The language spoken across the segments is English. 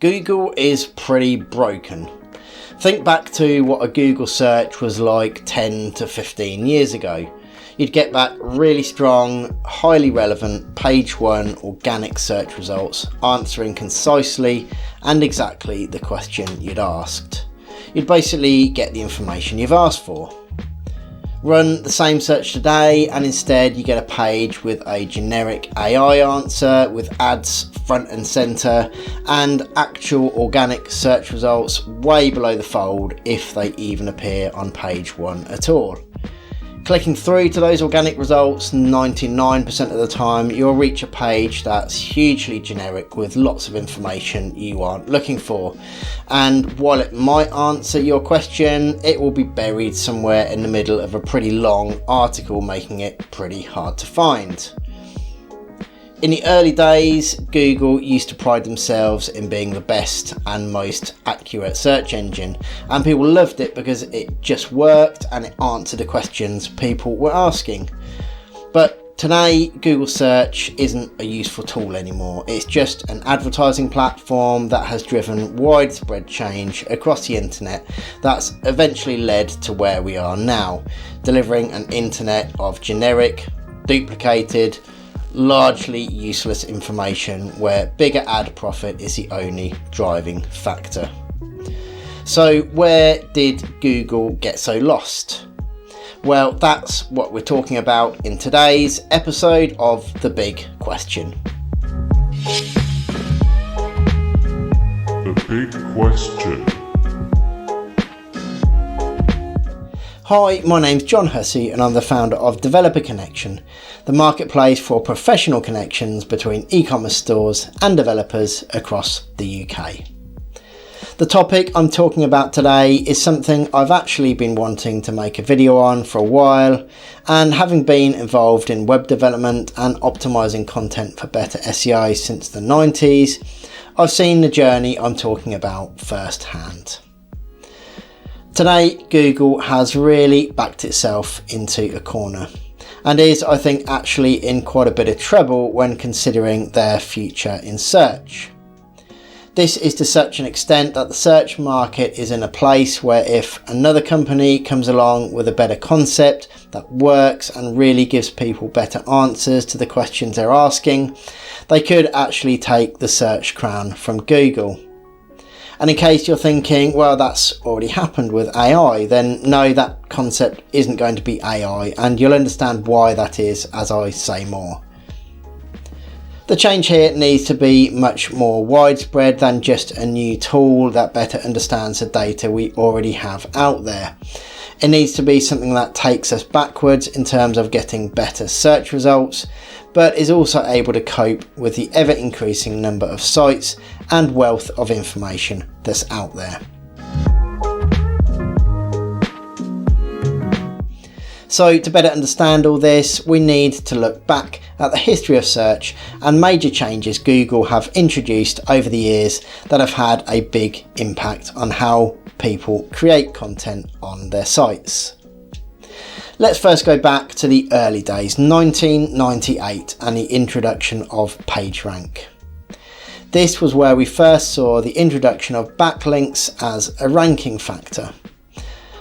Google is pretty broken. Think back to what a Google search was like 10 to 15 years ago. You'd get back really strong, highly relevant, page one organic search results, answering concisely and exactly the question you'd asked. You'd basically get the information you've asked for. Run the same search today and instead you get a page with a generic AI answer with ads front and centre and actual organic search results way below the fold if they even appear on page one at all. Clicking through to those organic results 99% of the time you'll reach a page that's hugely generic with lots of information you aren't looking for, and while it might answer your question, it will be buried somewhere in the middle of a pretty long article, making it pretty hard to find. In the early days, Google used to pride themselves in being the best and most accurate search engine, and people loved it because it just worked and it answered the questions people were asking. But today, Google Search isn't a useful tool anymore. It's just an advertising platform that has driven widespread change across the internet that's eventually led to where we are now, delivering an internet of generic, duplicated, largely useless information where bigger ad profit is the only driving factor. So where did Google get so lost? Well, that's what we're talking about in today's episode of The Big Question. The Big Question. Hi, my name's 𝗗𝗲𝗃𝗲𝗿 and I'm the founder of Developer Connection, the marketplace for professional connections between e-commerce stores and developers across the UK. The topic I'm talking about today is something I've actually been wanting to make a video on for a while, and having been involved in web development and optimizing content for better SEO since the 90s, I've seen the journey I'm talking about firsthand. Today, Google has really backed itself into a corner and is, I think, actually in quite a bit of trouble when considering their future in search. This is to such an extent that the search market is in a place where if another company comes along with a better concept that works and really gives people better answers to the questions they're asking, they could actually take the search crown from Google. And in case you're thinking, well, that's already happened with AI, then no, that concept isn't going to be AI, and you'll understand why that is as I say more. The change here needs to be much more widespread than just a new tool that better understands the data we already have out there. It needs to be something that takes us backwards in terms of getting better search results, but is also able to cope with the ever increasing number of sites and wealth of information that's out there. So to better understand all this, we need to look back at the history of search and major changes Google have introduced over the years that have had a big impact on how people create content on their sites. Let's first go back to the early days, 1998, and the introduction of PageRank. This was where we first saw the introduction of backlinks as a ranking factor.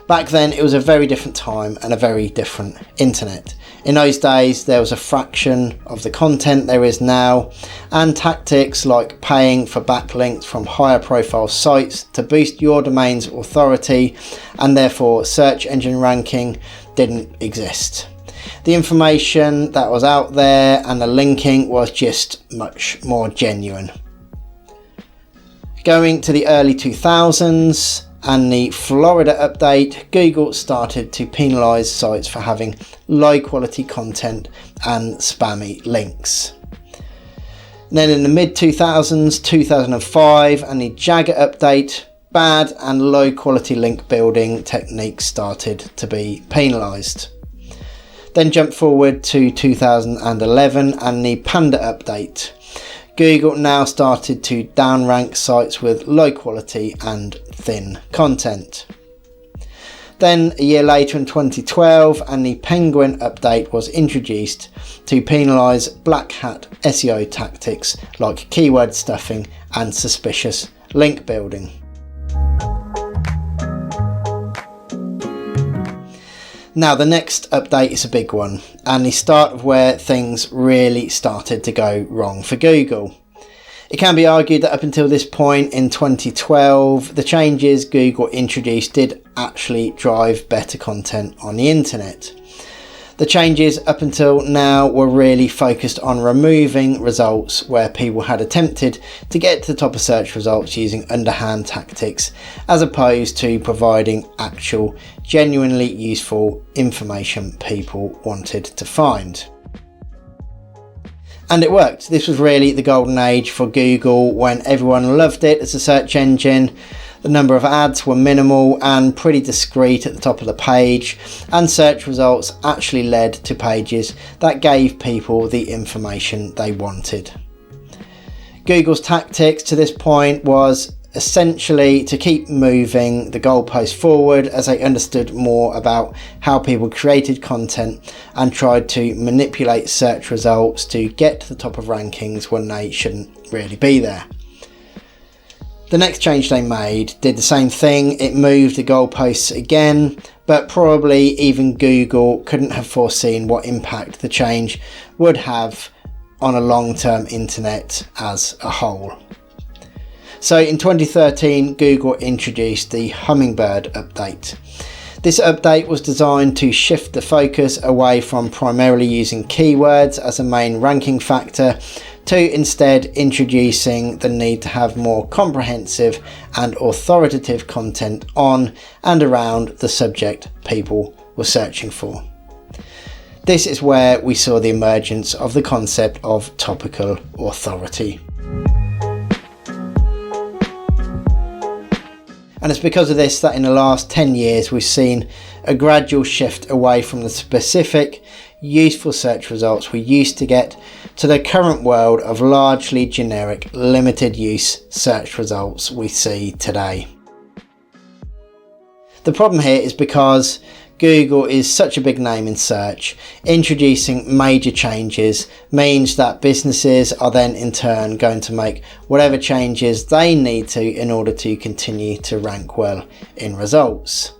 Back then it was a very different time and a very different internet. In those days there was a fraction of the content there is now, and tactics like paying for backlinks from higher profile sites to boost your domain's authority and therefore search engine ranking didn't exist. The information that was out there and the linking was just much more genuine. Going to the early 2000s and the Florida update, Google started to penalise sites for having low quality content and spammy links. Then in the mid 2000s, 2005 and the Jagger update, bad and low quality link building techniques started to be penalised. Then jump forward to 2011 and the Panda update. Google now started to downrank sites with low quality and thin content. Then a year later in 2012, and the Penguin update was introduced to penalise black hat SEO tactics like keyword stuffing and suspicious link building. Now the next update is a big one, and the start of where things really started to go wrong for Google. It can be argued that up until this point in 2012, the changes Google introduced did actually drive better content on the internet. The changes up until now were really focused on removing results where people had attempted to get to the top of search results using underhand tactics, as opposed to providing actual, genuinely useful information people wanted to find. And it worked. This was really the golden age for Google, when everyone loved it as a search engine. The number of ads were minimal and pretty discreet at the top of the page, and search results actually led to pages that gave people the information they wanted. Google's tactics to this point was essentially to keep moving the goalpost forward as they understood more about how people created content and tried to manipulate search results to get to the top of rankings when they shouldn't really be there. The next change they made did the same thing. It moved the goalposts again, but probably even Google couldn't have foreseen what impact the change would have on a long-term internet as a whole. So in 2013, Google introduced the Hummingbird update. This update was designed to shift the focus away from primarily using keywords as a main ranking factor to instead introducing the need to have more comprehensive and authoritative content on and around the subject people were searching for. This is where we saw the emergence of the concept of topical authority. And it's because of this that in the last 10 years we've seen a gradual shift away from the specific, useful search results we used to get to the current world of largely generic, limited use search results we see today. The problem here is because Google is such a big name in search, introducing major changes means that businesses are then in turn going to make whatever changes they need to in order to continue to rank well in results.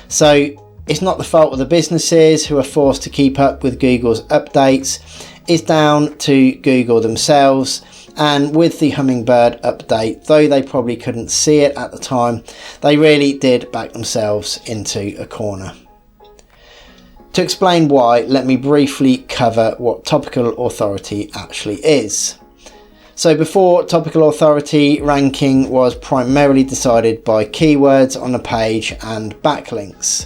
So it's not the fault of the businesses who are forced to keep up with Google's updates, it's down to Google themselves. And with the Hummingbird update, though they probably couldn't see it at the time, they really did back themselves into a corner. To explain why, let me briefly cover what topical authority actually is. So before, topical authority ranking was primarily decided by keywords on a page and backlinks.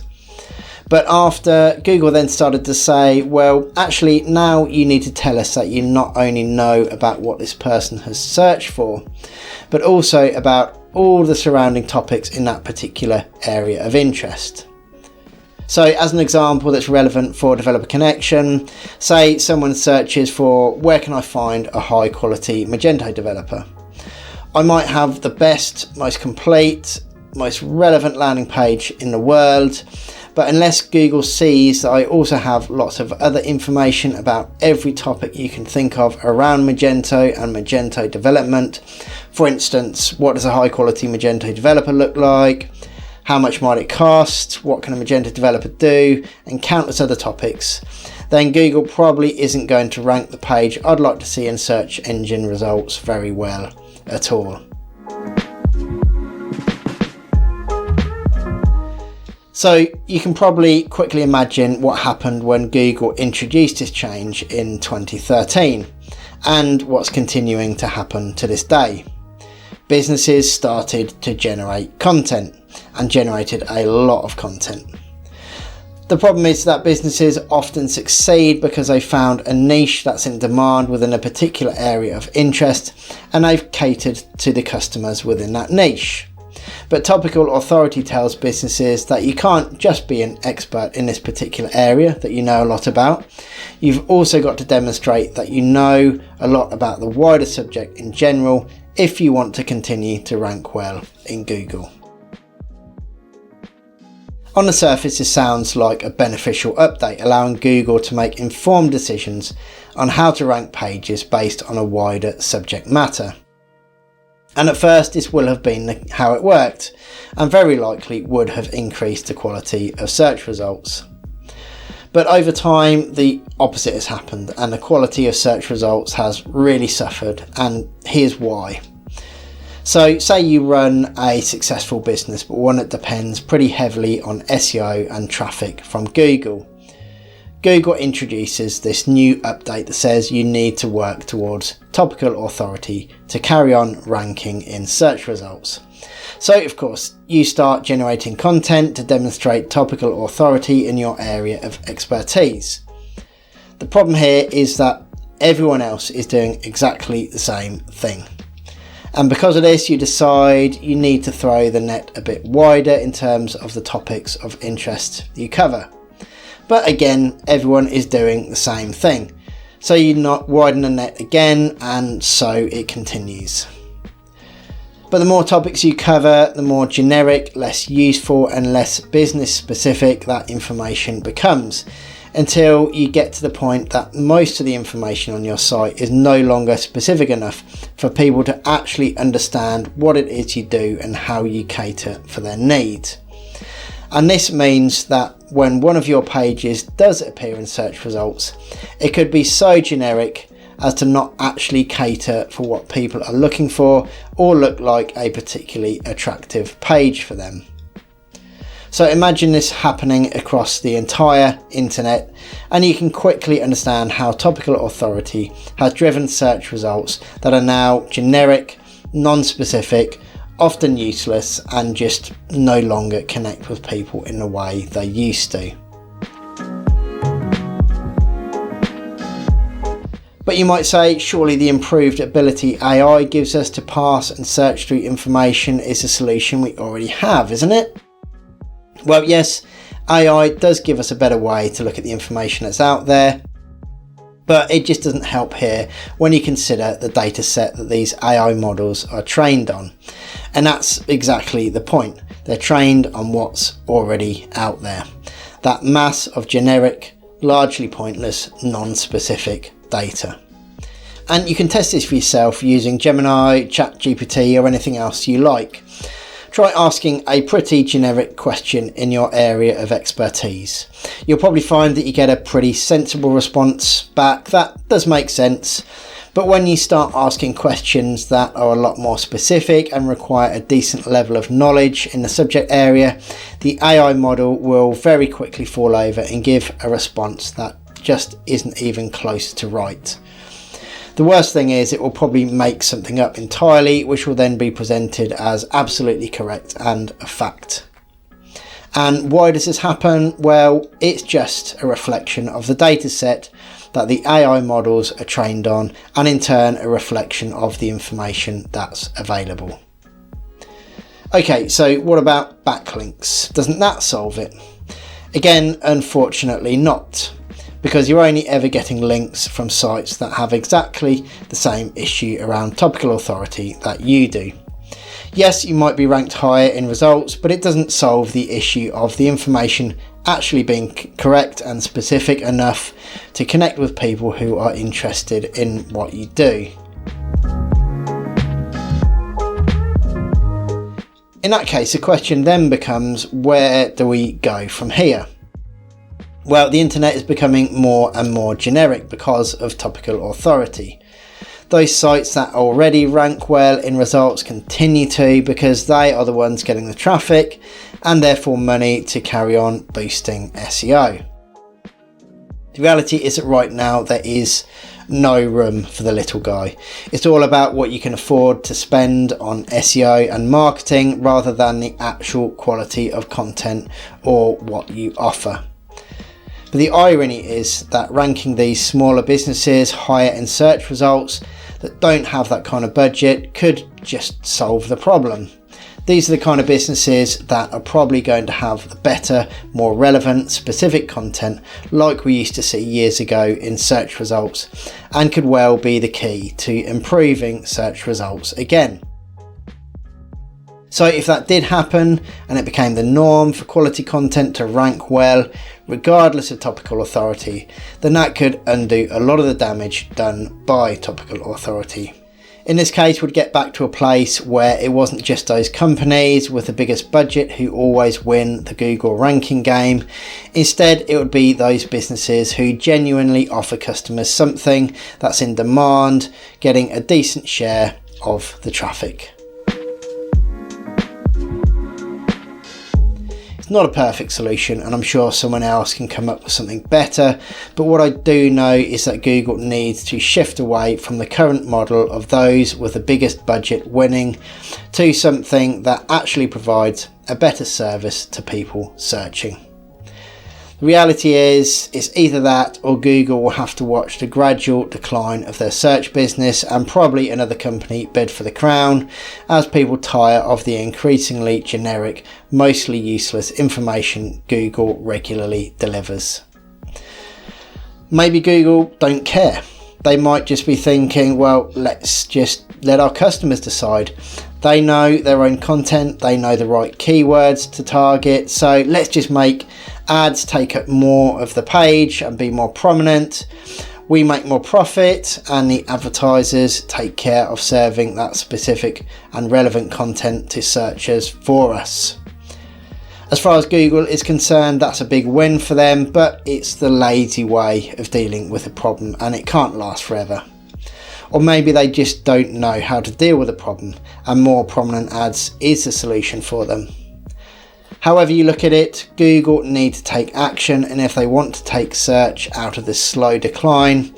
But after, Google then started to say, well, actually now you need to tell us that you not only know about what this person has searched for, but also about all the surrounding topics in that particular area of interest. So as an example that's relevant for Developer Connection, say someone searches for where can I find a high quality Magento developer. I might have the best, most complete, most relevant landing page in the world, but unless Google sees that I also have lots of other information about every topic you can think of around Magento and Magento development, for instance, what does a high quality Magento developer look like? How much might it cost? What can a Magento developer do? And countless other topics. Then Google probably isn't going to rank the page I'd like to see in search engine results very well at all. So you can probably quickly imagine what happened when Google introduced this change in 2013 and what's continuing to happen to this day. Businesses started to generate content and generated a lot of content. The problem is that businesses often succeed because they found a niche that's in demand within a particular area of interest and they've catered to the customers within that niche. But topical authority tells businesses that you can't just be an expert in this particular area that you know a lot about. You've also got to demonstrate that you know a lot about the wider subject in general if you want to continue to rank well in Google. On the surface, this sounds like a beneficial update, allowing Google to make informed decisions on how to rank pages based on a wider subject matter. And at first, this will have been how it worked, and very likely would have increased the quality of search results. But over time, the opposite has happened, and the quality of search results has really suffered, and here's why. So say you run a successful business, but one that depends pretty heavily on SEO and traffic from Google. Google introduces this new update that says you need to work towards topical authority to carry on ranking in search results. So of course, you start generating content to demonstrate topical authority in your area of expertise. The problem here is that everyone else is doing exactly the same thing. And because of this, you decide you need to throw the net a bit wider in terms of the topics of interest you cover. But again, everyone is doing the same thing. So you not widen the net again, and so it continues. But the more topics you cover, the more generic, less useful and less business specific that information becomes, until you get to the point that most of the information on your site is no longer specific enough for people to actually understand what it is you do and how you cater for their needs. And this means that when one of your pages does appear in search results, it could be so generic as to not actually cater for what people are looking for or look like a particularly attractive page for them. So imagine this happening across the entire internet, and you can quickly understand how topical authority has driven search results that are now generic, non-specific, often useless, and just no longer connect with people in the way they used to. But you might say, surely the improved ability AI gives us to parse and search through information is a solution we already have, isn't it? Well, yes, AI does give us a better way to look at the information that's out there, but it just doesn't help here when you consider the data set that these AI models are trained on. And that's exactly the point. They're trained on what's already out there. That mass of generic, largely pointless, non-specific data. And you can test this for yourself using Gemini, ChatGPT or anything else you like. Try asking a pretty generic question in your area of expertise. You'll probably find that you get a pretty sensible response back that does make sense, but when you start asking questions that are a lot more specific and require a decent level of knowledge in the subject area, the AI model will very quickly fall over and give a response that just isn't even close to right. The worst thing is it will probably make something up entirely, which will then be presented as absolutely correct and a fact. And why does this happen? Well, it's just a reflection of the data set that the AI models are trained on, and in turn a reflection of the information that's available. Okay, so what about backlinks? Doesn't that solve it? Again, unfortunately not, because you're only ever getting links from sites that have exactly the same issue around topical authority that you do. Yes, you might be ranked higher in results, but it doesn't solve the issue of the information actually being correct and specific enough to connect with people who are interested in what you do. In that case, the question then becomes, where do we go from here? Well, the internet is becoming more and more generic because of topical authority. Those sites that already rank well in results continue to, because they are the ones getting the traffic and therefore money to carry on boosting SEO. The reality is that right now there is no room for the little guy. It's all about what you can afford to spend on SEO and marketing rather than the actual quality of content or what you offer. But the irony is that ranking these smaller businesses higher in search results that don't have that kind of budget could just solve the problem. These are the kind of businesses that are probably going to have the better, more relevant, specific content like we used to see years ago in search results, and could well be the key to improving search results again. So if that did happen and it became the norm for quality content to rank well, regardless of topical authority, then that could undo a lot of the damage done by topical authority. In this case, we'd get back to a place where it wasn't just those companies with the biggest budget who always win the Google ranking game. Instead, it would be those businesses who genuinely offer customers something that's in demand, getting a decent share of the traffic. Not a perfect solution, and I'm sure someone else can come up with something better, but what I do know is that Google needs to shift away from the current model of those with the biggest budget winning to something that actually provides a better service to people searching. The reality is, it's either that or Google will have to watch the gradual decline of their search business and probably another company bid for the crown as people tire of the increasingly generic, mostly useless information Google regularly delivers. Maybe Google don't care. They might just be thinking, well, let's just let our customers decide. They know their own content, they know the right keywords to target, so let's just make ads take up more of the page and be more prominent. We make more profit and the advertisers take care of serving that specific and relevant content to searchers for us. As far as Google is concerned, that's a big win for them, but it's the lazy way of dealing with a problem and it can't last forever. Or maybe they just don't know how to deal with the problem and more prominent ads is the solution for them. However you look at it, Google need to take action, and if they want to take search out of this slow decline,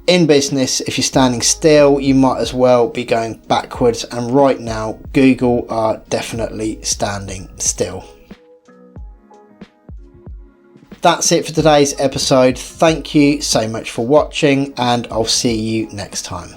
in business, if you're standing still, you might as well be going backwards, and right now Google are definitely standing still. That's it for today's episode. Thank you so much for watching, and I'll see you next time.